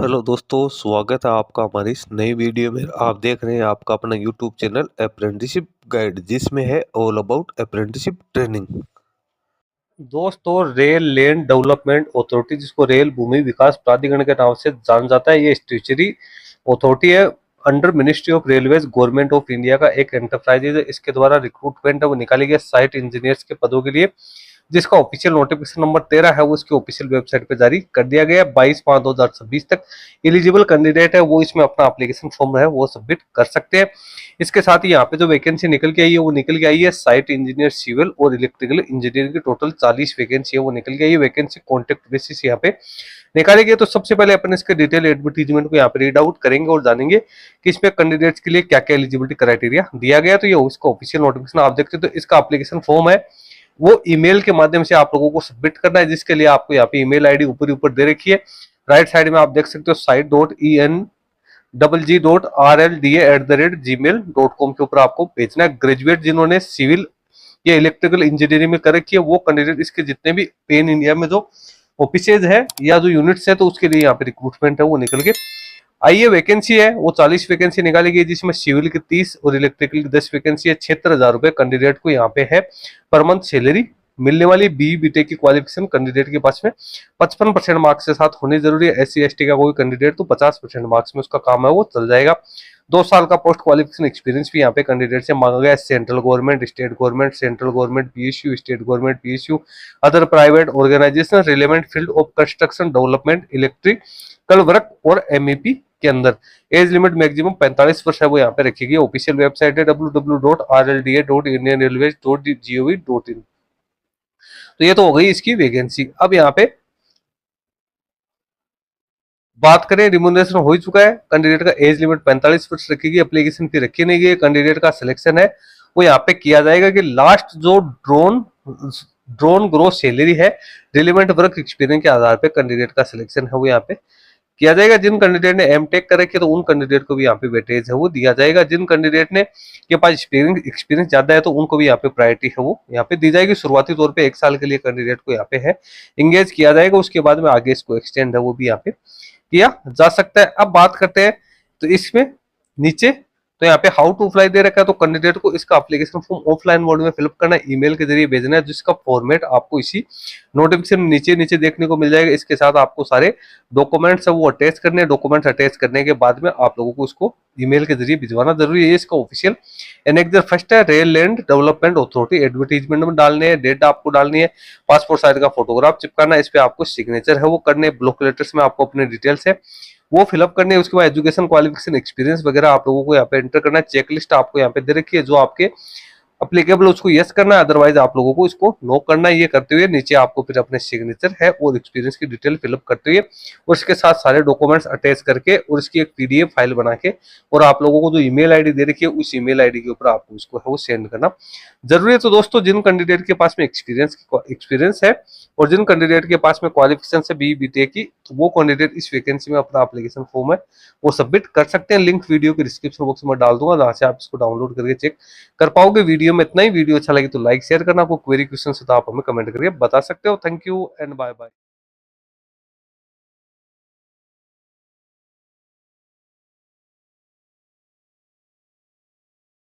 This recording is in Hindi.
हेलो दोस्तों, स्वागत है आपका हमारी इस नई वीडियो में। आप देख रहे हैं आपका अपना यूट्यूब चैनल अप्रेंटिसशिप गाइड, जिसमें है ऑल अबाउट अप्रेंटिसशिप ट्रेनिंग। दोस्तों, रेल लैंड डेवलपमेंट अथॉरिटी, जिसको रेल भूमि विकास प्राधिकरण के नाम से जाना जाता है, ये स्टैट्यूटरी अथॉरिटी है under ministry of railways, government of India का एक एंटरप्राइजेज है। इसके द्वारा रिक्रूटमेंट है वो निकाली गई साइट इंजीनियर्स के पदों के लिए, जिसका ऑफिशियल नोटिफिकेशन नंबर 13 है वो इसकी ऑफिशियल वेबसाइट पे जारी कर दिया गया है। 22/5/2026 तक एलिजिबल कैंडिडेट है वो इसमें अपना एप्लीकेशन फॉर्म है वो सबमिट कर सकते हैं। इसके साथ ही यहाँ पे जो वैकेंसी निकल के आई है वो निकल के आई है साइट इंजीनियर सिविल और इलेक्ट्रिकल इंजीनियर की टोटल 40 वैकेंसी है वो निकल के आई है। वैकेंसी कॉन्ट्रैक्ट बेसिस यहाँ पे निकाली गई। तो सबसे पहले अपन इसके डिटेल एडवर्टीजमेंट को यहाँ पे रीड आउट करेंगे और जानेंगे कि इसमें कैंडिडेट्स के लिए क्या क्या एलिजिबिलिटी क्राइटेरिया दिया गया। तो ये इसका ऑफिशियल नोटिफिकेशन आप देखते हो। तो इसका एप्लीकेशन फॉर्म है वो ईमेल के माध्यम से आप लोगों को सबमिट करना है, जिसके लिए आपको यहाँ पे ईमेल आईडी ऊपर दे रखी है। राइट साइड में आप देख सकते हो site.enggRLDA@gmail.com के ऊपर आपको भेजना है। ग्रेजुएट जिन्होंने सिविल या इलेक्ट्रिकल इंजीनियरिंग में कर रखी है वो कैंडिडेट, इसके जितने भी पेन इंडिया में जो ऑफिसेज है या जो यूनिट्स है तो उसके लिए यहाँ पे रिक्रूटमेंट है वो निकल के आई है। वैकेंसी है वो 40 वैकेंसी निकाली गई, जिसमें सिविल की 30 और इलेक्ट्रिकल की 10 वैकेंसी है। 76,000 रुपए कैंडिडेट को यहाँ पे है पर मंथ सैलरी मिलने वाली। बीटेक की क्वालिफिकेशन कैंडिडेट के पास में 55% मार्क्स के साथ होनी जरूरी है। SC ST का कोई कैंडिडेट तो 50% मार्क्स में उसका काम है वो चल जाएगा। 2 साल का पोस्ट क्वालिफिकेशन एक्सपीरियंस भी यहाँ पे कैंडिडेट से मांगा गया है। Central government, state government, central government PSU, state government PSU, other private organisation relevant field of construction development, electrical work और MEP के अंदर। एज लिमिट मैक्सिमम 45 वर्ष है वो यहाँ पे रखी गई। ऑफिशियल वेबसाइट है www.rlda.indianrailways.gov.in। तो ये तो हो गई इसकी वैकेंसी। अब यहाँ पे बात करें, रिम्यूनरेशन हो ही चुका है। कैंडिडेट का एज लिमिट 45 वर्ष रखी गई। एप्लीकेशन फी रखी नहीं गई। कैंडिडेट का सिलेक्शन है वो यहाँ पे किया जाएगा कि लास्ट जो ड्रोन ग्रोस सैलरी है रिलेवेंट वर्क एक्सपीरियंस के आधार पे कैंडिडेट का सिलेक्शन है वो यहाँ पे किया जाएगा। जिन कैंडिडेट ने M.Tech कर रखी है तो उन कैंडिडेट को भी यहाँ पे वेटेज है वो दिया जाएगा। जिन कैंडिडेट ने के पास एक्सपीरियंस ज्यादा है तो उनको भी यहाँ पे प्रायोरिटी है वो यहाँ पे दी जाएगी। शुरुआती तौर पे 1 साल के लिए कैंडिडेट को यहाँ पे है इंगेज किया जाएगा। उसके बाद में आगे इसको एक्सटेंड है वो भी यहाँ पे किया जा सकता है। अब बात करते हैं तो इसमें नीचे तो यहाँ पे हाउ टू अप्लाई दे रखा है। तो कैंडिडेट को इसका एप्लीकेशन फॉर्म ऑफलाइन मोड में फिलअप करना है, ईमेल के जरिए भेजना है, जिसका फॉर्मेट आपको इसी नोटिफिकेशन नीचे देखने को मिल जाएगा। इसके साथ आपको सारे डॉक्यूमेंट्स है वो अटैच करने हैं। डॉक्यूमेंट्स अटैच करने के बाद में आप लोगों को इसको ईमेल के जरिए भिजवाना जरूरी है। इसका ऑफिशियल एनेक्सर फर्स्ट है rail land development authority. Advertisement में डालने हैं, डेट आपको डालनी है, पासपोर्ट साइज का फोटोग्राफ चिपकाना है, इस पे आपको सिग्नेचर है वो करने। ब्लॉक लेटर्स में आपको अपने डिटेल्स है वो फिलअप करने है। उसके बाद एजुकेशन क्वालिफिकेशन एक्सपीरियंस वगैरह आप लोगों को यहाँ पे एंटर करना है। चेकलिस्ट आपको यहाँ पे दे रखी है, जो आपके अप्लीकेबल उसको यस करना है, अदरवाइज आप लोगों को इसको नो करना है। ये करते हुए नीचे आपको फिर अपने सिग्नेचर है और एक्सपीरियंस की डिटेल फिलअप करते हुए और इसके साथ सारे डॉक्यूमेंट्स अटैच करके और इसकी एक PDF फाइल बना के और आप लोगों को जो ईमेल आईडी दे रखी है उस ईमेल आईडी के ऊपर आपको उसको है वो सेंड करना जरूरी है। तो दोस्तों, जिन कैंडिडेट के पास में एक्सपीरियंस है और जिन कैंडिडेट के पास में क्वालिफिकेशन है BTech की, तो वो कैंडिडेट इस वैकेंसी में अपना एप्लीकेशन फॉर्म है वो सबमिट कर सकते हैं। लिंक वीडियो के डिस्क्रिप्शन बॉक्स में डाल दूंगा, जहां से आप इसको डाउनलोड करके चेक कर पाओगे। वीडियो में इतना ही। वीडियो अच्छा लगे तो लाइक शेयर करना। आपको क्वेरी क्वेश्चन है तो आप हमें कमेंट करके बता सकते हो। Thank you and bye bye.